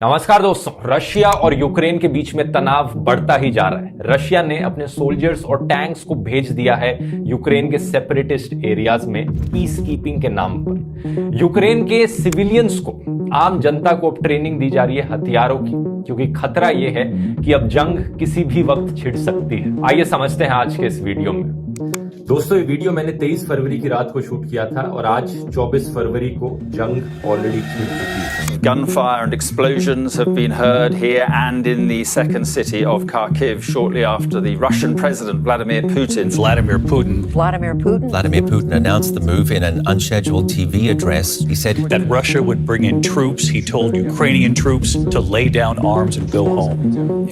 नमस्कार दोस्तों। रशिया और यूक्रेन के बीच में तनाव बढ़ता ही जा रहा है। रशिया ने अपने सोल्जर्स और टैंक्स को भेज दिया है यूक्रेन के सेपरेटिस्ट एरियाज में पीस कीपिंग के नाम पर। यूक्रेन के सिविलियंस को, आम जनता को अब ट्रेनिंग दी जा रही है हथियारों की, क्योंकि खतरा यह है कि अब जंग किसी भी वक्त छिड़ सकती है। आइए समझते हैं आज के इस वीडियो में। दोस्तों, ये वीडियो मैंने 23 फरवरी की रात को शूट किया था और आज 24 फरवरी को जंग ऑलरेडी छिड़ चुकी है। Gunfire and explosions have been heard here and in the second city of Kharkiv shortly after the Russian President Vladimir Putin announced the move in an unscheduled TV address. He said that Russia would bring in troops. He told Ukrainian troops to lay down arms and go home.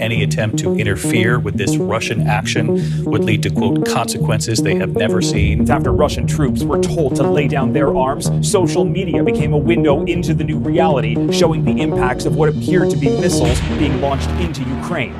Any attempt to interfere with this Russian action would lead to, quote, consequences they have never seen. After Russian troops were told to lay down their arms, social media became a window into the new reality, showing the impacts of what appeared to be missiles being launched into Ukraine.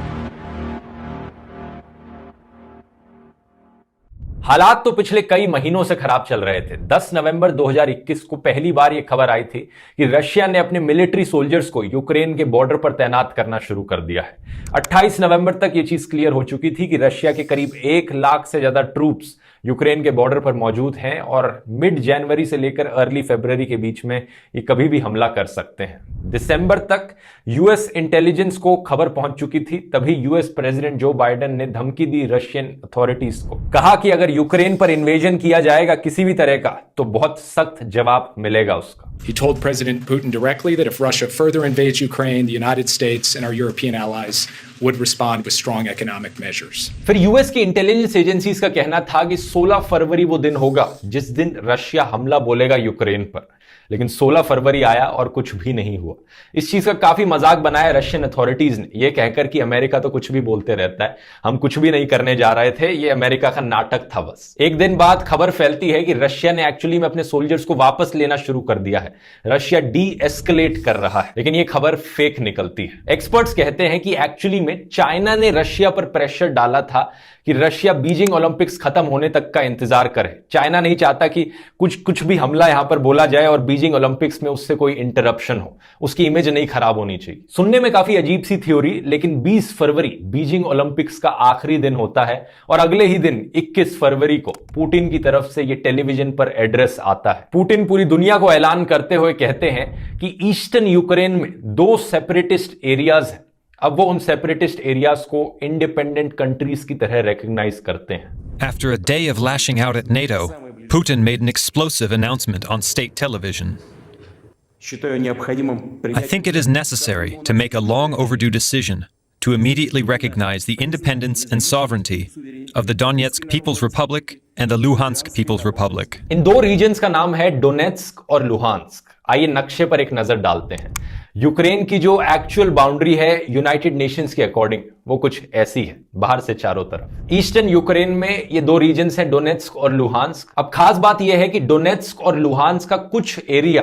हालात तो पिछले कई महीनों से खराब चल रहे थे। 10 नवंबर 2021 को पहली बार यह खबर आई थी कि रशिया ने अपने मिलिट्री सोल्जर्स को यूक्रेन के बॉर्डर पर तैनात करना शुरू कर दिया है। 28 नवंबर तक यह चीज क्लियर हो चुकी थी कि रशिया के करीब 1 लाख से ज्यादा ट्रूप्स यूक्रेन के बॉर्डर पर मौजूद हैं और मिड जनवरी से लेकर अर्ली फरवरी के बीच में ये कभी भी हमला कर सकते हैं। दिसंबर तक यूएस इंटेलिजेंस को खबर पहुंच चुकी थी। तभी यूएस प्रेसिडेंट जो बाइडेन ने धमकी दी रशियन अथॉरिटीज को, कहा कि अगर यूक्रेन पर इन्वेजन किया जाएगा किसी भी तरह का तो बहुत सख्त जवाब मिलेगा उसका। He told President Putin directly that if Russia further invades Ukraine, the United States and our European allies would respond with strong economic measures. फिर यूएस की इंटेलिजेंस एजेंसीज का कहना था कि 16 फरवरी वो दिन होगा जिस दिन रशिया हमला बोलेगा यूक्रेन पर। लेकिन 16 फरवरी आया और कुछ भी नहीं हुआ। इस चीज का काफी मजाक बनाया रशियन अथॉरिटीज ने, यह कहकर कि अमेरिका तो कुछ भी बोलते रहता है, हम कुछ भी नहीं करने जा रहे थे, यह अमेरिका का नाटक था बस। एक दिन बाद खबर फैलती है कि रशिया ने एक्चुअली में अपने सोल्जर्स को वापस लेना शुरू कर दिया है। रशिया डी एस्केलेट कर रहा है, लेकिन यह खबर फेक निकलती है। एक्सपर्ट्स कहते हैं कि एक्चुअली में चाइना ने रशिया पर प्रेशर डाला था कि रशिया बीजिंग ओलंपिक्स खत्म होने तक का इंतजार करे। चाइना नहीं चाहता कि कुछ भी हमला यहां पर बोला जाए और बीजिंग ओलंपिक्स में उससे कोई इंटरप्शन हो, उसकी इमेज नहीं खराब होनी चाहिए। सुनने में काफी अजीब सी थ्योरी, लेकिन 20 फरवरी बीजिंग ओलंपिक्स का आखिरी दिन होता है और अगले ही दिन 21 फरवरी को पुतिन की तरफ से यह टेलीविजन पर एड्रेस आता है। पुतिन पूरी दुनिया को ऐलान करते हुए कहते हैं कि ईस्टर्न यूक्रेन में 2 सेपरेटिस्ट एरियाज हैं। अब वो उन सेपरेटिस्ट एरियाज को इंडिपेंडेंट कंट्रीज की तरह रिकॉग्नाइज करते हैं। After a day of lashing out at NATO, Putin made an explosive announcement on state television. I think it is necessary to make a long overdue decision to immediately recognize the independence and sovereignty of the Donetsk People's Republic and the Luhansk People's Republic. इन 2 regions का नाम है Donetsk और Luhansk. आइए नक्शे पर एक नजर डालते हैं। यूक्रेन की जो एक्चुअल बाउंड्री है यूनाइटेड नेशंस के अकॉर्डिंग वो कुछ ऐसी है, बाहर से चारों तरफ। ईस्टर्न यूक्रेन में ये 2 रीजन्स हैं, डोनेट्स्क और लुहान्स्क। अब खास बात यह है कि डोनेट्स्क और लुहान्स्क का कुछ एरिया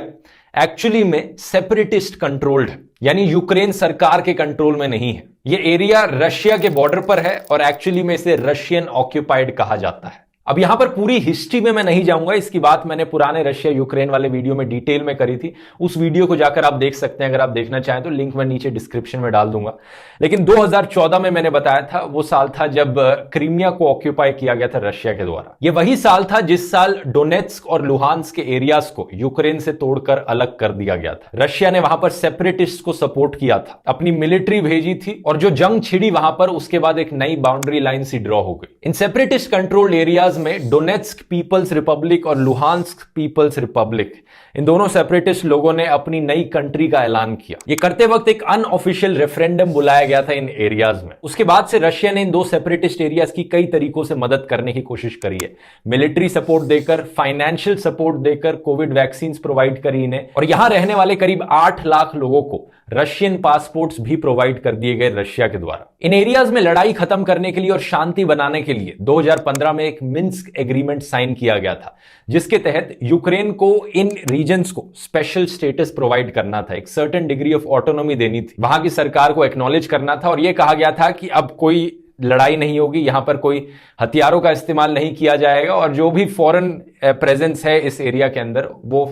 एक्चुअली में सेपरेटिस्ट कंट्रोल्ड है, यानी यूक्रेन सरकार के कंट्रोल में नहीं है। ये एरिया रशिया के बॉर्डर पर है और एक्चुअली में इसे रशियन ऑक्यूपाइड कहा जाता है। अब यहां पर पूरी हिस्ट्री में मैं नहीं जाऊंगा, इसकी बात मैंने पुराने रशिया यूक्रेन वाले वीडियो में डिटेल में करी थी। उस वीडियो को जाकर आप देख सकते हैं, अगर आप देखना चाहें तो लिंक मैं नीचे डिस्क्रिप्शन में डाल दूंगा। लेकिन 2014 में मैंने बताया था, वो साल था जब क्रीमिया को ऑक्यूपाई किया गया था रशिया के द्वारा। यह वही साल था जिस साल डोनेट्स्क और लुहान्स्क के एरियाज को यूक्रेन से तोड़कर अलग कर दिया गया था। रशिया ने वहां पर सेपरेटिस्ट को सपोर्ट किया था, अपनी मिलिट्री भेजी थी और जो जंग छिड़ी वहां पर उसके बाद एक नई बाउंड्री लाइन सी ड्रॉ हो गई। इन सेपरेटिस्ट कंट्रोल्ड एरियाज में डोनेट्स्क पीपल्स रिपब्लिक और लुहान्स्क पीपल्स रिपब्लिक, इन दोनों सेपरेटिस्ट लोगों ने अपनी नई कंट्री का ऐलान किया। यह करते वक्त एक अनऑफिशियल रेफरेंडम बुलाया गया था इन एरियाज में। उसके बाद से रशिया ने इन 2 सेपरेटिस्ट एरियाज की कई तरीकों से मदद करने की कोशिश करी है। मिलिट्री सपोर्ट देकर, फाइनेंशियल सपोर्ट देकर, कोविड वैक्सीन प्रोवाइड करी इन्हें, और यहां रहने वाले करीब 8 लाख लोगों को रशियन पासपोर्ट्स भी प्रोवाइड कर दिए गए रशिया के द्वारा। इन एरियाज में लड़ाई खत्म करने के लिए और शांति बनाने के लिए 2015 में एक मिन्स्क एग्रीमेंट साइन किया गया था, जिसके तहत यूक्रेन को इन रीजन्स को स्पेशल स्टेटस प्रोवाइड करना था, एक सर्टेन डिग्री ऑफ ऑटोनॉमी देनी थी, वहां की सरकार को एक्नॉलेज करना था और यह कहा गया था कि अब कोई लड़ाई नहीं होगी, यहां पर कोई हथियारों का इस्तेमाल नहीं किया जाएगा और जो भी फॉरेन प्रेजेंस है इस एरिया के अंदर वो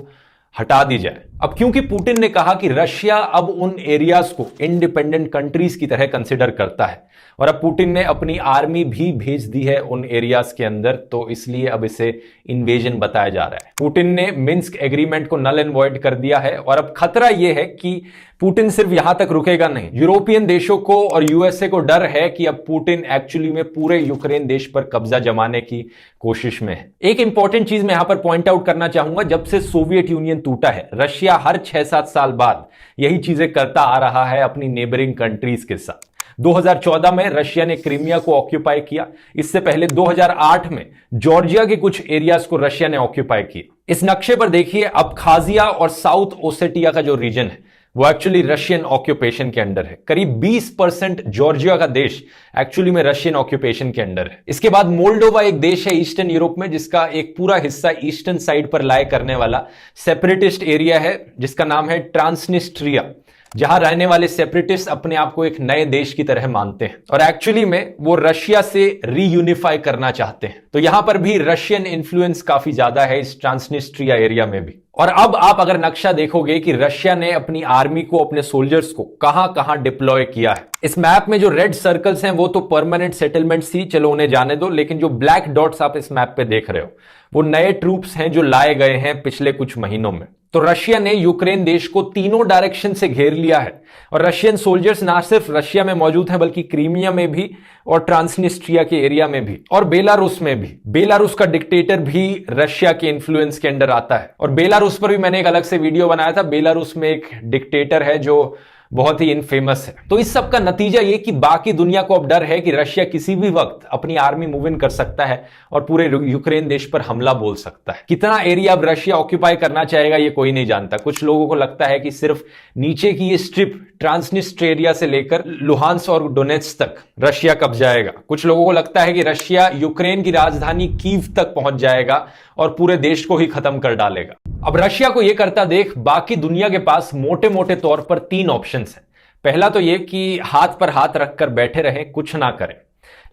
हटा दी जाए। अब क्योंकि पुतिन ने कहा कि रशिया अब उन एरियाज को इंडिपेंडेंट कंट्रीज की तरह कंसिडर करता है और अब पुतिन ने अपनी आर्मी भी भेज दी है उन एरियाज के अंदर, तो इसलिए अब इसे इन्वेजन बताया जा रहा है। पुतिन ने मिन्स्क एग्रीमेंट को नल एंड वॉइड कर दिया है और अब खतरा यह है कि पुतिन सिर्फ यहां तक रुकेगा नहीं। यूरोपियन देशों को और यूएसए को डर है कि अब पुतिन एक्चुअली में पूरे यूक्रेन देश पर कब्जा जमाने की कोशिश में है। एक इंपॉर्टेंट चीज मैं यहां पर पॉइंट आउट करना चाहूंगा, जब से सोवियत यूनियन टूटा है रशिया हर 6-7 साल बाद यही चीजें करता आ रहा है अपनी नेबरिंग कंट्रीज के साथ। 2014 में रशिया ने क्रीमिया को ऑक्यूपाई किया। इससे पहले 2008 में जॉर्जिया के कुछ एरियाज को रशिया ने ऑक्यूपाई किया। इस नक्शे पर देखिए अबखाजिया और साउथ ओसेटिया का जो रीजन है वो एक्चुअली रशियन ऑक्यूपेशन के अंडर है। करीब 20% जॉर्जिया का देश एक्चुअली में रशियन ऑक्यूपेशन के अंडर है। इसके बाद मोल्डोवा एक देश है ईस्टर्न यूरोप में जिसका एक पूरा हिस्सा ईस्टर्न साइड पर लाए करने वाला सेपरेटिस्ट एरिया है जिसका नाम है ट्रांसनिस्ट्रिया, जहां रहने वाले सेपरेटिस्ट अपने आप को एक नए देश की तरह मानते हैं और एक्चुअली में वो रशिया से रीयूनिफाई करना चाहते हैं। तो यहां पर भी रशियन इन्फ्लुएंस काफी ज्यादा है इस ट्रांसनिस्ट्रिया एरिया में भी। और अब आप अगर नक्शा देखोगे कि रशिया ने अपनी आर्मी को, अपने सोल्जर्स को कहां कहां डिप्लॉय किया है। इस मैप में जो रेड सर्कल्स हैं वो तो परमानेंट सेटलमेंट्स थी, चलो उन्हें जाने दो, लेकिन जो ब्लैक डॉट्स आप इस मैप पे देख रहे हो वो नए ट्रूप्स हैं जो लाए गए हैं पिछले कुछ महीनों में। तो रशिया ने यूक्रेन देश को तीनों डायरेक्शन से घेर लिया है और रशियन सोल्जर्स ना सिर्फ रशिया में मौजूद हैं बल्कि क्रीमिया में भी और ट्रांसनिस्ट्रिया के एरिया में भी और बेलारूस में भी। बेलारूस का डिक्टेटर भी रशिया के इन्फ्लुएंस के अंडर आता है और बेलारूस पर भी मैंने एक अलग से वीडियो बनाया था। बेलारूस में एक डिक्टेटर है जो बहुत ही इनफेमस है। तो इस सब का नतीजा ये कि बाकी दुनिया को अब डर है कि रशिया किसी भी वक्त अपनी आर्मी मूव इन कर सकता है और पूरे यूक्रेन देश पर हमला बोल सकता है। कितना एरिया अब रशिया ऑक्यूपाई करना चाहेगा ये कोई नहीं जानता। कुछ लोगों को लगता है कि सिर्फ नीचे की ये स्ट्रिप ट्रांसनिस्ट्रिया से लेकर लुहांस और डोनेट्स तक रशिया कब्जाएगा। कुछ लोगों को लगता है कि रशिया यूक्रेन की राजधानी कीव तक पहुंच जाएगा और पूरे देश को ही खत्म कर डालेगा। अब रशिया को यह करता देख बाकी दुनिया के पास मोटे मोटे तौर पर 3 ऑप्शंस हैं। पहला तो यह कि हाथ पर हाथ रखकर बैठे रहें, कुछ ना करें।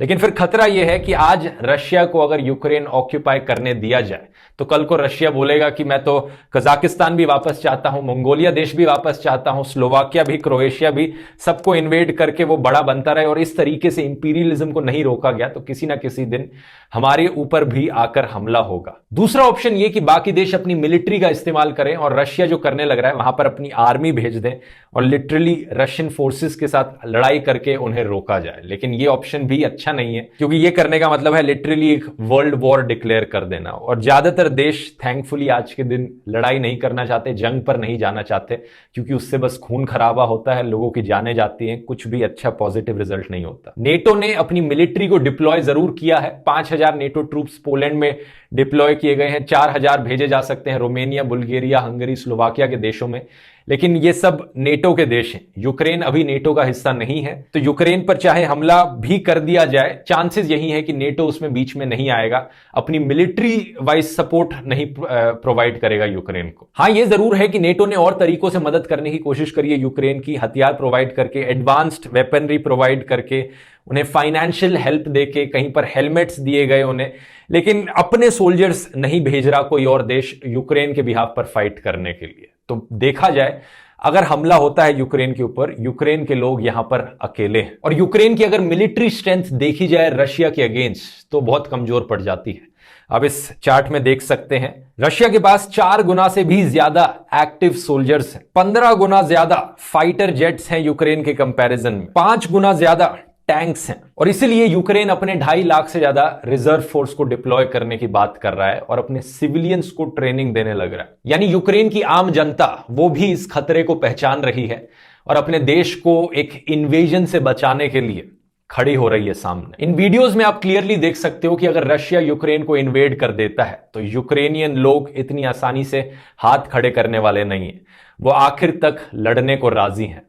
लेकिन फिर खतरा यह है कि आज रशिया को अगर यूक्रेन ऑक्यूपाई करने दिया जाए तो कल को रशिया बोलेगा कि मैं तो कजाकिस्तान भी वापस चाहता हूं, मंगोलिया देश भी वापस चाहता हूं, स्लोवाकिया भी, क्रोएशिया भी, सबको इन्वेड करके वो बड़ा बनता रहे और इस तरीके से इंपीरियलिज्म को नहीं रोका गया तो किसी ना किसी दिन हमारे ऊपर भी आकर हमला होगा। दूसरा ऑप्शन ये कि बाकी देश अपनी मिलिट्री का इस्तेमाल करें और रशिया जो करने लग रहा है वहां पर अपनी आर्मी भेज दें और लिटरली रशियन फोर्सेस के साथ लड़ाई करके उन्हें रोका जाए। लेकिन ये ऑप्शन भी अच्छा नहीं है क्योंकि ये करने का मतलब है लिटरली एक वर्ल्ड वॉर डिक्लेयर कर देना और ज्यादातर देश थैंकफुली आज के दिन लड़ाई नहीं करना चाहते, जंग पर नहीं जाना चाहते क्योंकि उससे बस खून खराबा होता है, लोगों की जानें जाती हैं, कुछ भी अच्छा पॉजिटिव रिजल्ट नहीं होता। नेटो ने अपनी मिलिट्री को डिप्लॉय जरूर किया है। 5000 नेटो ट्रूप्स पोलैंड में डिप्लॉय किए गए हैं, 4000 भेजे जा सकते हैं रोमेनिया, बुल्गारिया, हंगरी, स्लोवाकिया के देशों में। लेकिन ये सब नेटो के देश हैं। यूक्रेन अभी नेटो का हिस्सा नहीं है तो यूक्रेन पर चाहे हमला भी कर दिया जाए चांसेस यही है कि नेटो उसमें बीच में नहीं आएगा, अपनी मिलिट्री वाइज सपोर्ट नहीं प्रोवाइड करेगा यूक्रेन को। हाँ, ये जरूर है कि नेटो ने और तरीकों से मदद करने की कोशिश करी है यूक्रेन की, हथियार प्रोवाइड करके, एडवांस्ड वेपनरी प्रोवाइड करके, उन्हें फाइनेंशियल हेल्प देके, कहीं पर हेलमेट्स दिए गए उन्हें, लेकिन अपने सोल्जर्स नहीं भेज रहा कोई और देश यूक्रेन के बिहाफ पर फाइट करने के लिए। तो देखा जाए अगर हमला होता है यूक्रेन के ऊपर, यूक्रेन के लोग यहां पर अकेले हैं और यूक्रेन की अगर मिलिट्री स्ट्रेंथ देखी जाए रशिया के अगेंस्ट तो बहुत कमजोर पड़ जाती है। अब इस चार्ट में देख सकते हैं रशिया के पास 4 गुना से भी ज्यादा एक्टिव सोल्जर्स हैं, 15 गुना ज्यादा फाइटर जेट्स हैं यूक्रेन के कंपैरिजन में, 5 गुना ज्यादा टैंक्स हैं और इसीलिए यूक्रेन अपने 2.5 लाख से ज्यादा रिजर्व फोर्स को डिप्लॉय करने की बात कर रहा है और अपने सिविलियंस को ट्रेनिंग देने लग रहा है। यानी यूक्रेन की आम जनता वो भी इस खतरे को पहचान रही है और अपने देश को एक इन्वेजन से बचाने के लिए खड़ी हो रही है सामने। इन वीडियोस में आप क्लियरली देख सकते हो कि अगर रशिया यूक्रेन को इन्वेड कर देता है तो यूक्रेनियन लोग इतनी आसानी से हाथ खड़े करने वाले नहीं है, वो आखिर तक लड़ने को राजी हैं।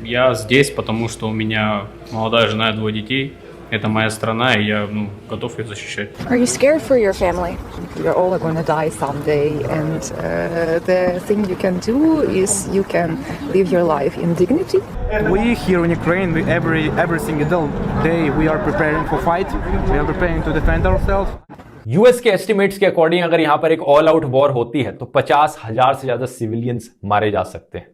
Я здесь, потому что у меня молодая жена и 2 детей. Это моя страна, и я готов ее защищать. Are you scared for your family? You're all going to die someday, and the thing you can do is you can live your life in dignity. We here in Ukraine, every single day, we are preparing for fight. We are preparing to defend ourselves. US के estimates के according अगर यहां पर एक all out war होती है तो 50,000 से ज्यादा सिविलियंस मारे जा सकते हैं,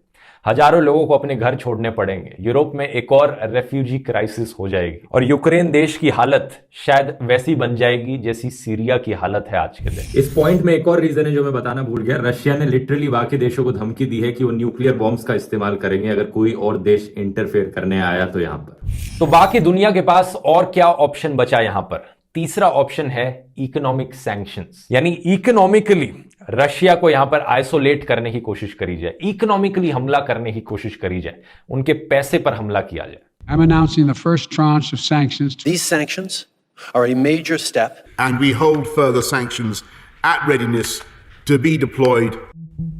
हजारों लोगों को अपने घर छोड़ने पड़ेंगे, यूरोप में एक और रेफ्यूजी क्राइसिस हो जाएगी और यूक्रेन देश की हालत शायद वैसी बन जाएगी जैसी सीरिया की हालत है आज के दिन। इस पॉइंट में एक और रीजन है जो मैं बताना भूल गया, रशिया ने लिटरली बाकी देशों को धमकी दी है कि वो न्यूक्लियर बॉम्ब्स का इस्तेमाल करेंगे अगर कोई और देश इंटरफेयर करने आया तो यहां पर। तो बाकी दुनिया के पास और क्या ऑप्शन बचा यहां पर? तीसरा ऑप्शन है इकोनॉमिक सैंक्शंस, यानी इकोनॉमिकली रशिया को यहां पर आइसोलेट करने की कोशिश करी जाए, इकोनॉमिकली हमला करने की कोशिश करी जाए, उनके पैसे पर हमला किया जाए। I'm announcing the first tranche of sanctions. These sanctions are a major step. And we hold further sanctions at readiness to be deployed.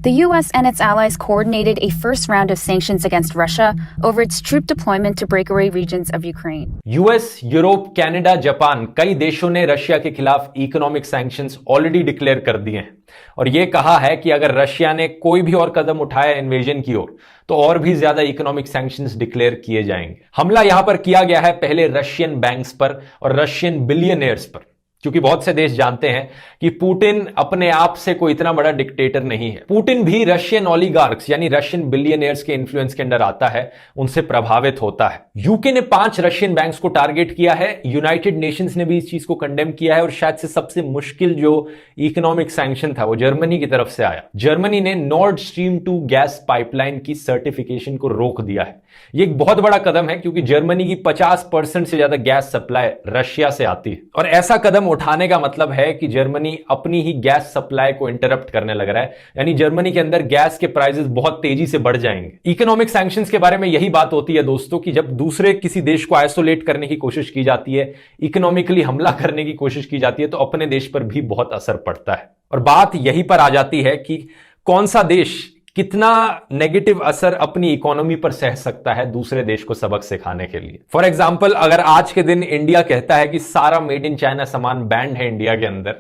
The U.S. and its allies coordinated a first round of sanctions against Russia over its troop deployment to breakaway regions of Ukraine. US, Europe, Canada, Japan, कई देशों ने Russia के खिलाफ economic sanctions already declare कर दिए हैं और यह कहा है कि अगर रशिया ने कोई भी और कदम उठाया इन्वेजन की ओर तो और भी ज्यादा इकोनॉमिक सैंक्शंस डिक्लेयर किए जाएंगे। हमला यहां पर किया गया है पहले रशियन बैंक्स पर और रशियन बिलियनियर्स पर, क्योंकि बहुत से देश जानते हैं कि पुतिन अपने आप से कोई इतना बड़ा डिक्टेटर नहीं है। पुतिन भी रशियन ओलिगार्क्स यानी रशियन बिलियनियर्स के इन्फ्लुएंस के अंडर आता है, उनसे प्रभावित होता है। यूके ने 5 रशियन बैंक्स को टारगेट किया है, यूनाइटेड नेशंस ने भी इस चीज को कंडेम किया है और शायद से सबसे मुश्किल जो इकोनॉमिक सैंक्शन था वो जर्मनी की तरफ से आया। जर्मनी ने नॉर्ड स्ट्रीम 2 गैस पाइपलाइन की सर्टिफिकेशन को रोक दिया है। यह एक बहुत बड़ा कदम है क्योंकि जर्मनी की 50% से ज्यादा गैस सप्लाई रशिया से आती है और ऐसा कदम उठाने का मतलब है कि जर्मनी अपनी ही गैस सप्लाई को इंटरप्ट करने लग रहा है, यानी जर्मनी के अंदर गैस के प्राइसेस बहुत तेजी से बढ़ जाएंगे। इकोनॉमिक सैंक्शंस के बारे में यही बात होती है दोस्तों कि जब दूसरे किसी देश को आइसोलेट करने की कोशिश की जाती है, इकोनॉमिकली हमला करने की कोशिश की जाती है तो अपने देश पर भी बहुत असर पड़ता है। और बात यहीं पर आ जाती है कि कौन सा देश कितना नेगेटिव असर अपनी इकोनॉमी पर सह सकता है दूसरे देश को सबक सिखाने के लिए। फॉर एग्जांपल, अगर आज के दिन इंडिया कहता है कि सारा मेड इन चाइना सामान बैंड है इंडिया के अंदर,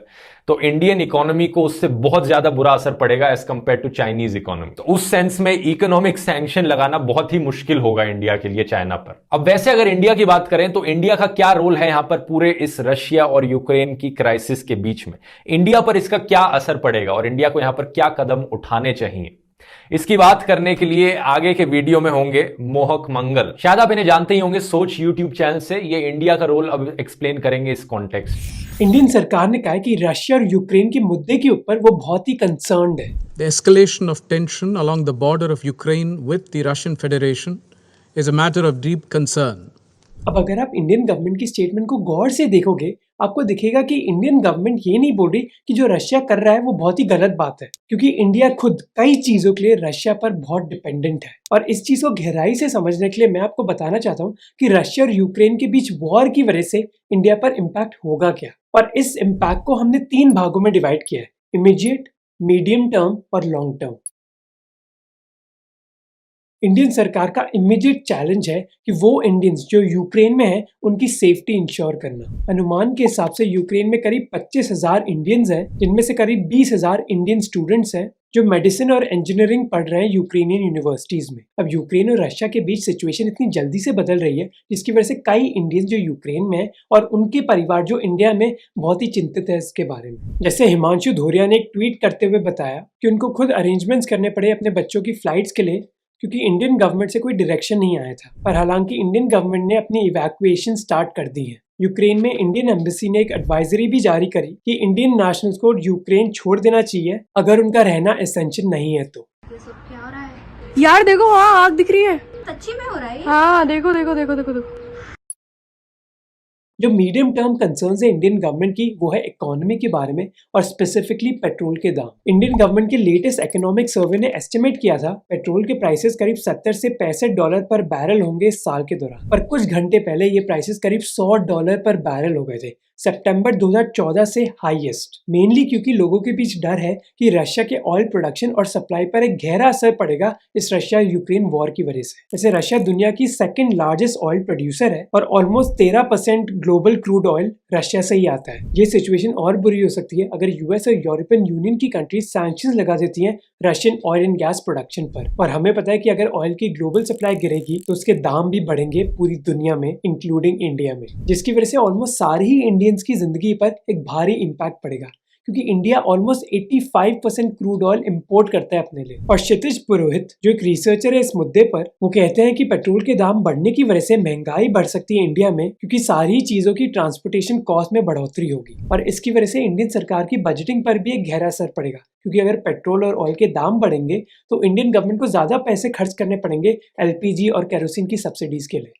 तो इंडियन इकोनॉमी को उससे बहुत ज्यादा बुरा असर पड़ेगा as compare to Chinese economy. तो उस सेंस में इकोनॉमिक सैंक्शन लगाना बहुत ही मुश्किल होगा इंडिया के लिए चाइना पर। अब वैसे अगर इंडिया की बात करें तो इंडिया का क्या रोल है यहां पर पूरे इस रशिया और यूक्रेन की क्राइसिस के बीच में? इंडिया पर इसका क्या असर पड़ेगा और इंडिया को यहां पर क्या कदम उठाने चाहिए? इसकी बात करने के लिए आगे के वीडियो में होंगे मोहक मंगल, शायद आप इन्हें जानते ही होंगे सोच यूट्यूब चैनल से। ये इंडिया का रोल अब एक्सप्लेन करेंगे इस कॉन्टेक्स्ट। इंडियन सरकार ने कहा है कि रशिया और यूक्रेन के मुद्दे के ऊपर वो बहुत ही कंसर्न्ड है। The escalation of tension along the border of Ukraine with the Russian Federation is a matter of deep concern. अब अगर आप इंडियन गवर्नमेंट की स्टेटमेंट को गौर से देखोगे, आपको दिखेगा कि इंडियन गवर्नमेंट ये नहीं बोल रही कि जो रशिया कर रहा है वो बहुत ही गलत बात है, क्योंकि इंडिया खुद कई चीजों के लिए रशिया पर बहुत डिपेंडेंट है। और इस चीज को गहराई से समझने के लिए मैं आपको बताना चाहता हूँ कि रशिया और यूक्रेन के बीच वॉर की वजह से इंडिया पर इम्पैक्ट होगा क्या। और इस इम्पैक्ट को हमने 3 भागों में डिवाइड किया है, इमीडिएट, मीडियम टर्म और लॉन्ग टर्म। इंडियन सरकार का इमीडिएट चैलेंज है कि वो इंडियंस जो यूक्रेन में हैं उनकी सेफ्टी इंश्योर करना। अनुमान के हिसाब से यूक्रेन में करीब 25,000 इंडियंस हैं, जिनमें से करीब 20,000 इंडियन स्टूडेंट्स हैं जो मेडिसिन और इंजीनियरिंग पढ़ रहे हैं यूक्रेनियन यूनिवर्सिटीज में। अब यूक्रेन और रशिया के बीच सिचुएशन इतनी जल्दी से बदल रही है जिसकी वजह से कई इंडियंस जो यूक्रेन में हैं और उनके परिवार जो इंडिया में बहुत ही चिंतित है इसके बारे में। जैसे हिमांशु धोरिया ने एक ट्वीट करते हुए बताया कि उनको खुद अरेंजमेंट्स करने पड़े अपने बच्चों की फ्लाइट्स के लिए, क्योंकि इंडियन गवर्नमेंट से कोई डायरेक्शन नहीं आया था। पर हालांकि इंडियन गवर्नमेंट ने अपनी इवैक्यूएशन स्टार्ट कर दी है। यूक्रेन में इंडियन एम्बेसी ने एक एडवाइजरी भी जारी करी कि इंडियन नेशनल्स को यूक्रेन छोड़ देना चाहिए अगर उनका रहना एसेंशियल नहीं है तो। ये सब क्या हो रहा है यार? देखो, हाँ आग दिख रही है। सच्ची में हो रहा है? हाँ देखो देखो देखो देखो देखो। जो मीडियम टर्म कंसर्न्स है इंडियन गवर्नमेंट की वो है इकोनॉमी के बारे में और स्पेसिफिकली पेट्रोल के दाम। इंडियन गवर्नमेंट के लेटेस्ट इकोनॉमिक सर्वे ने एस्टिमेट किया था पेट्रोल के प्राइसेस करीब 70 से $65 पर बैरल होंगे इस साल के दौरान, पर कुछ घंटे पहले ये प्राइसेस करीब $100 पर बैरल हो गए थे, सितंबर 2014 से हाईएस्ट। मेनली क्योंकि लोगों के बीच डर है कि रशिया के ऑयल प्रोडक्शन और सप्लाई पर एक गहरा असर पड़ेगा इस रशिया यूक्रेन वॉर की वजह से। वैसे रशिया दुनिया की 2nd लार्जेस्ट ऑयल प्रोड्यूसर है और almost 13% global crude oil Russia से ही आता है। ये सिचुएशन और बुरी हो सकती है अगर यूएस और यूरोपियन यूनियन की कंट्रीज सैंक्शंस लगा देती हैं Russian oil and gas production पर। और हमें पता है कि अगर ऑयल की ग्लोबल सप्लाई गिरेगी तो उसके दाम भी बढ़ेंगे पूरी दुनिया में इंक्लूडिंग इंडिया में, जिसकी वजह से ऑलमोस्ट सारे ही इंडियन इंडियंस की जिंदगी पर एक भारी इम्पैक्ट पड़ेगा, क्योंकि India almost 85% crude oil import करता है अपने लिए। और क्षितिज पुरोहित जो एक रिसर्चर है इस मुद्दे पर, वो कहते हैं कि पेट्रोल के दाम बढ़ने की वजह से महंगाई बढ़ सकती है इंडिया में, क्योंकि सारी चीजों की ट्रांसपोर्टेशन कॉस्ट में बढ़ोतरी होगी और इसकी वजह से इंडियन सरकार की बजटिंग पर भी एक गहरा असर पड़ेगा, क्योंकि अगर पेट्रोल और ऑयल के दाम बढ़ेंगे तो इंडियन गवर्नमेंट को ज्यादा पैसे खर्च करने पड़ेंगे एलपीजी और केरोसिन की सब्सिडीज के लिए।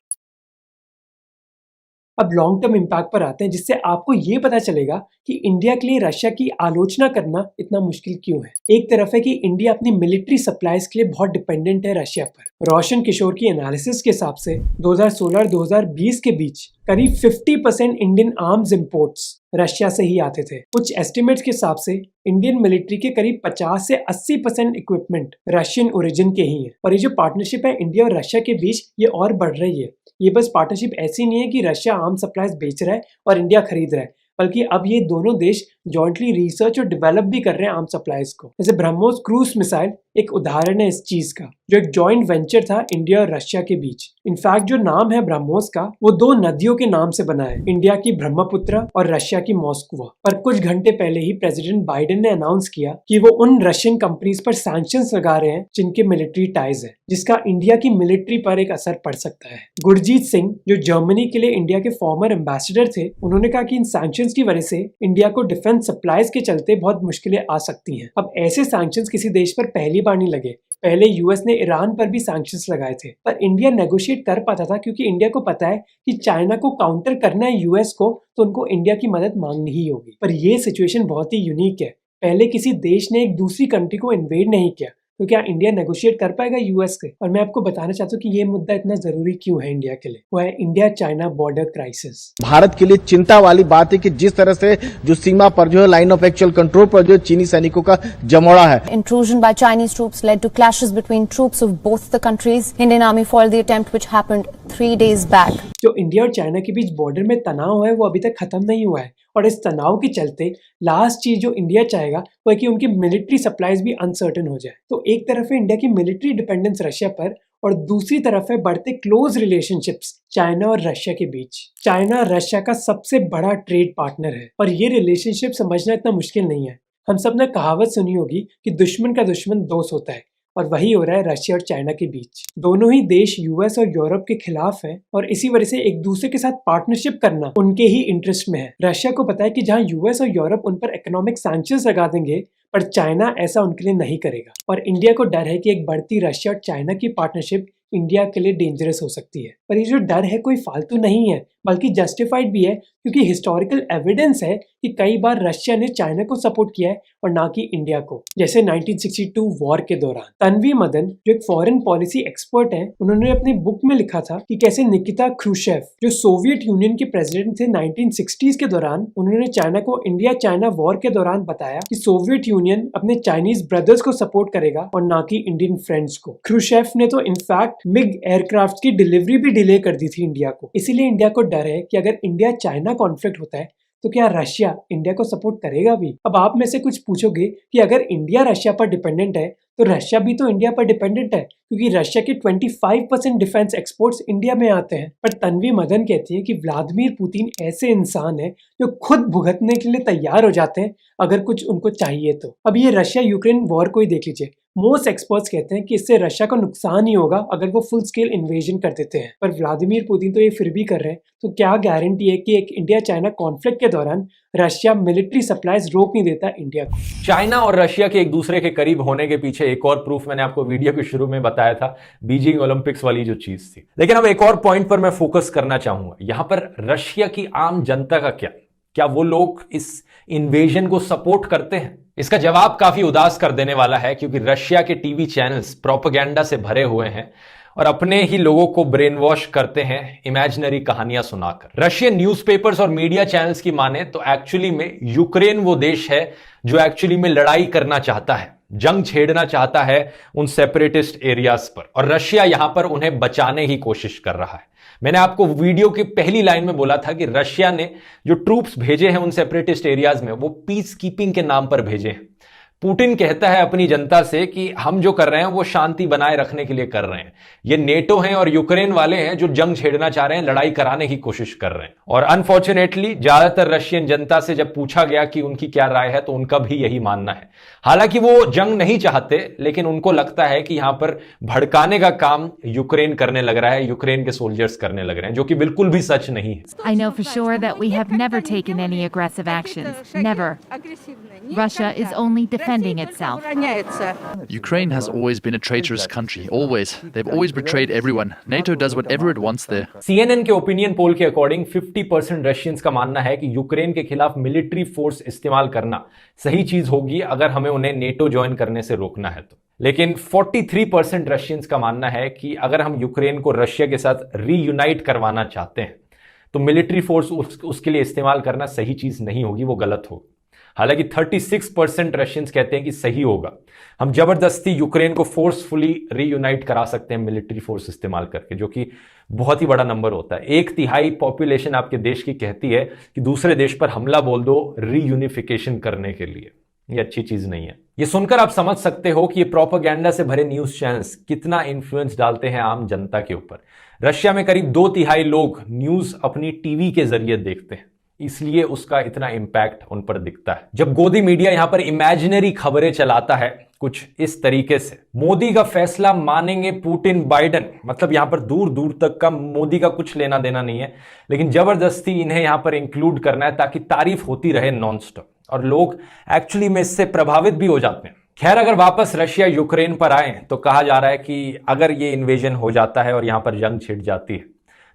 अब लॉन्ग टर्म इम्पैक्ट पर आते हैं, जिससे आपको ये पता चलेगा कि इंडिया के लिए रशिया की आलोचना करना इतना मुश्किल क्यों है। एक तरफ है कि इंडिया अपनी मिलिट्री सप्लाईज के लिए बहुत डिपेंडेंट है रशिया पर। रोशन किशोर की एनालिसिस के हिसाब से 2016 और 2020 के बीच करीब 50% इंडियन आर्म्स इंपोर्ट्स रशिया से ही आते थे। कुछ एस्टिमेट्स के हिसाब से इंडियन मिलिट्री के करीब 50 से 80% इक्विपमेंट रशियन ओरिजिन के ही है। और ये जो पार्टनरशिप है इंडिया और रशिया के बीच, ये और बढ़ रही है। ये बस पार्टनरशिप ऐसी नहीं है कि रशिया आर्म सप्लाईज बेच रहा है और इंडिया खरीद रहा है, बल्कि अब ये दोनों देश जॉइंटली रिसर्च और डेवलप भी कर रहे हैं आर्म सप्लाईज को। जैसे ब्रह्मोस क्रूज मिसाइल एक उदाहरण है इस चीज का, जो एक जॉइंट वेंचर था इंडिया और रशिया के बीच। इनफैक्ट जो नाम है ब्रह्मोस का, वो दो नदियों के नाम से बना है, इंडिया की ब्रह्मपुत्र और रशिया की मॉस्कवा। पर कुछ घंटे पहले ही प्रेसिडेंट बाइडेन ने अनाउंस किया कि वो उन रशियन कंपनीज पर सैंक्शंस लगा रहे हैं जिनके मिलिट्री टाइज है, जिसका इंडिया की मिलिट्री पर एक असर पड़ सकता है। गुरजीत सिंह जो जर्मनी के लिए इंडिया के फॉर्मर एम्बेसडर थे, उन्होंने कहा कि इन सैंक्शंस की वजह से इंडिया को डिफेंस सप्लाईज के चलते बहुत मुश्किलें आ सकती हैं। अब ऐसे सैंक्शंस किसी देश पर पहली बार नहीं लगे। पहले यूएस ने ईरान पर भी सैंक्शंस लगाए थे, पर इंडिया नेगोशिएट कर पाता था, क्योंकि इंडिया को पता है कि चाइना को काउंटर करना है यूएस को, तो उनको इंडिया की मदद मांगनी ही होगी। पर यह सिचुएशन बहुत ही यूनिक है। पहले किसी देश ने एक दूसरी कंट्री को इन्वेड नहीं किया, तो क्या इंडिया नेगोशिएट कर पाएगा यूएस से? और मैं आपको बताना चाहता हूँ कि ये मुद्दा इतना जरूरी क्यों है इंडिया के लिए। वो है India China border crisis. Bharat के लिए चिंता वाली बात है कि जिस तरह से जो सीमा पर जो है लाइन ऑफ एक्चुअल कंट्रोल पर जो चीनी सैनिकों का जमोड़ा है। Intrusion by Chinese troops led to clashes between troops of both the countries. Indian army foiled the attempt which happened 3 days back. जो इंडिया और चाइना के बीच बॉर्डर में तनाव है, वो अभी तक खत्म नहीं हुआ है, और इस तनाव के चलते लास्ट चीज जो इंडिया चाहेगा वो है कि उनकी मिलिट्री सप्लाईज भी अनसर्टेन हो जाए। तो एक तरफ है इंडिया की मिलिट्री डिपेंडेंस रशिया पर, और दूसरी तरफ है बढ़ते क्लोज रिलेशनशिप्स चाइना और रशिया के बीच। चाइना रशिया का सबसे बड़ा ट्रेड पार्टनर है, और ये रिलेशनशिप समझना इतना मुश्किल नहीं है। हम सब ने कहावत सुनी होगी कि दुश्मन का दुश्मन दोस्त होता है, और वही हो रहा है रशिया और चाइना के बीच। दोनों ही देश यूएस और यूरोप के खिलाफ हैं, और इसी वजह से एक दूसरे के साथ पार्टनरशिप करना उनके ही इंटरेस्ट में है। रशिया को पता है कि जहां यूएस और यूरोप उन पर इकोनॉमिक सैंक्शंस लगा देंगे, पर चाइना ऐसा उनके लिए नहीं करेगा। और इंडिया को डर है कि एक बढ़ती रशिया और चाइना की पार्टनरशिप इंडिया के लिए डेंजरस हो सकती है। पर ये जो डर है कोई फालतू नहीं है, बल्कि जस्टिफाइड भी है, क्योंकि हिस्टोरिकल एविडेंस है कि कई बार रशिया ने चाइना को सपोर्ट किया है और ना कि इंडिया को। जैसे 1962 वॉर के दौरान तन्वी मदन जो एक फॉरेन पॉलिसी एक्सपर्ट हैं, उन्होंने अपनी बुक में लिखा था कि कैसे निकिता क्रूशेव जो सोवियत यूनियन के प्रेसिडेंट थे 1960s के दौरान, उन्होंने चाइना को इंडिया चाइना वॉर के दौरान बताया कि सोवियत यूनियन अपने चाइनीज ब्रदर्स को सपोर्ट करेगा और ना कि इंडियन फ्रेंड्स को। क्रूशेव ने तो इनफैक्ट मिग एयरक्राफ्ट की डिलीवरी भी डिले कर दी थी इंडिया को। इसीलिए इंडिया को डर है कि अगर इंडिया चाइना कॉन्फ्लिक्ट होता है तो क्या रशिया इंडिया को सपोर्ट करेगा भी। अब आप में से कुछ पूछोगे कि अगर इंडिया रशिया पर डिपेंडेंट है तो रशिया भी तो इंडिया पर डिपेंडेंट है, क्योंकि रशिया के 25% डिफेंस एक्सपोर्ट्स इंडिया में आते हैं। पर तन्वी मदन कहती है कि व्लादिमीर पुतिन ऐसे इंसान है जो खुद भुगतने के लिए तैयार हो जाते हैं अगर कुछ उनको चाहिए तो। अब ये रशिया यूक्रेन वॉर को ही देख लीजिए। मोस्ट एक्सपर्ट्स कहते हैं कि इससे रशिया को नुकसान ही होगा अगर वो फुल स्केल इन्वेजन कर देते हैं, पर व्लादिमीर पुतिन तो ये फिर भी कर रहे हैं। तो क्या गारंटी है कि एक इंडिया चाइना कॉन्फ्लिक्ट के दौरान रशिया मिलिट्री सप्लाईज रोक नहीं देता इंडिया को। चाइना और रशिया के एक दूसरे के करीब होने के पीछे एक और प्रूफ मैंने आपको वीडियो के शुरू में बताया था, बीजिंग ओलंपिक्स वाली जो चीज थी। लेकिन अब एक और पॉइंट पर मैं फोकस करना चाहूंगा। यहां पर रशिया की आम जनता का क्या वो लोग इस इन्वेजन को सपोर्ट करते हैं? इसका जवाब काफी उदास कर देने वाला है, क्योंकि रशिया के टीवी चैनल्स प्रोपेगेंडा से भरे हुए हैं और अपने ही लोगों को ब्रेन वॉश करते हैं इमेजिनरी कहानियां सुनाकर। रशियन न्यूज़पेपर्स और मीडिया चैनल्स की माने तो एक्चुअली में यूक्रेन वो देश है जो एक्चुअली में लड़ाई करना चाहता है, जंग छेड़ना चाहता है उन सेपरेटिस्ट एरियाज पर, और रशिया यहां पर उन्हें बचाने ही कोशिश कर रहा है। मैंने आपको वीडियो की पहली लाइन में बोला था कि रशिया ने जो ट्रूप्स भेजे हैं उन सेपरेटिस्ट एरियाज में, वो पीस कीपिंग के नाम पर भेजे हैं। पुतिन कहता है अपनी जनता से कि हम जो कर रहे हैं वो शांति बनाए रखने के लिए कर रहे हैं। ये नेटो हैं और यूक्रेन वाले हैं जो जंग छेड़ना चाह रहे हैं, लड़ाई कराने की कोशिश कर रहे हैं। और अनफॉर्चुनेटली ज्यादातर रशियन जनता से जब पूछा गया कि उनकी क्या राय है तो उनका भी यही मानना है। हालांकि वो जंग नहीं चाहते, लेकिन उनको लगता है कि यहां पर भड़काने का काम यूक्रेन करने लग रहा है, यूक्रेन के सोल्जर्स करने लग रहे हैं, जो कि बिल्कुल भी सच नहीं है। I know for sure that we have never taken any aggressive actions. Never. Russia is only defending itself. Ukraine has always been a traitorous country, always. They've always betrayed everyone. NATO does whatever it wants there. CNN के opinion poll के according 50% Russians का मानना है कि Ukraine के खिलाफ military force इस्तेमाल करना सही चीज होगी अगर हमें उन्हें नेटो ज्वाइन करने से रोकना है तो। लेकिन 43% रशियंस का मानना है कि अगर हम यूक्रेन को रशिया के साथ रीयूनाइट करवाना चाहते हैं तो मिलिट्री फोर्स उसके लिए इस्तेमाल करना सही चीज नहीं होगी, वो गलत होगी। हालांकि 36% रशियंस कहते हैं कि सही होगा, हम जबरदस्ती यूक्रेन को फोर्सफुली रीयूनाइट करा सकते हैं मिलिट्री फोर्स इस्तेमाल करके, जो कि बहुत ही बड़ा नंबर होता है। 1/3 पॉपुलेशन आपके देश की कहती है कि दूसरे देश पर हमला बोल दो रीयूनिफिकेशन करने के लिए। ये अच्छी चीज नहीं है। ये सुनकर आप समझ सकते हो कि ये प्रोपेगेंडा से भरे न्यूज चैनल्स कितना इन्फ्लुएंस डालते हैं आम जनता के ऊपर। रशिया में करीब 2/3 लोग न्यूज अपनी टीवी के जरिए देखते हैं, इसलिए उसका इतना इंपैक्ट उन पर दिखता है। जब गोदी मीडिया यहां पर इमेजिनरी खबरें चलाता है कुछ इस तरीके से, मोदी का फैसला मानेंगे पुतिन बाइडेन, मतलब यहां पर दूर दूर तक का मोदी का कुछ लेना देना नहीं है, लेकिन जबरदस्ती इन्हें यहां पर इंक्लूड करना है ताकि तारीफ होती रहे नॉनस्टॉप, और लोग एक्चुअली में इससे प्रभावित भी हो जाते हैं। खैर, अगर वापस रशिया यूक्रेन पर आए तो कहा जा रहा है कि अगर ये इन्वेजन हो जाता है और यहां पर जंग छिड़ जाती है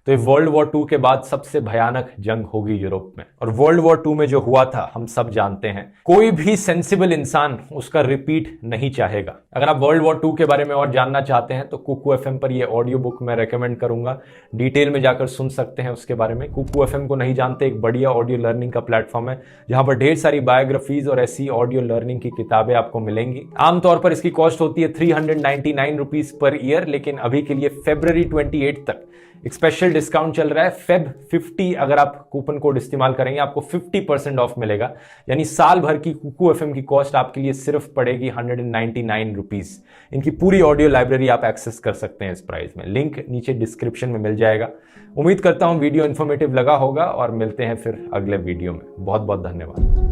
तो ये वर्ल्ड वॉर 2 के बाद सबसे भयानक जंग होगी यूरोप में। और वर्ल्ड वॉर 2 में जो हुआ था हम सब जानते हैं, कोई भी सेंसिबल इंसान उसका रिपीट नहीं चाहेगा। अगर आप वर्ल्ड वॉर 2 के बारे में और जानना चाहते हैं तो कुकू एफएम पर ये ऑडियो बुक मैं रेकमेंड करूंगा, डिटेल में जाकर सुन सकते हैं उसके बारे में। कुकू एफएम को नहीं जानते, एक बढ़िया ऑडियो लर्निंग का प्लेटफॉर्म है जहां पर ढेर सारी बायोग्राफीज और ऐसी ऑडियो लर्निंग की किताबें आपको मिलेंगी। आमतौर पर इसकी कॉस्ट होती है 399 रुपीज पर ईयर, लेकिन अभी के लिए February 28 तक एक स्पेशल डिस्काउंट चल रहा है। Feb 50 अगर आप कूपन कोड इस्तेमाल करेंगे आपको 50% ऑफ मिलेगा, यानी साल भर की कुकू एफएम की कॉस्ट आपके लिए सिर्फ पड़ेगी 199 रुपीज। इनकी पूरी ऑडियो लाइब्रेरी आप एक्सेस कर सकते हैं इस प्राइस में, लिंक नीचे डिस्क्रिप्शन में मिल जाएगा। उम्मीद करता हूं वीडियो इन्फॉर्मेटिव लगा होगा और मिलते हैं फिर अगले वीडियो में। बहुत बहुत धन्यवाद।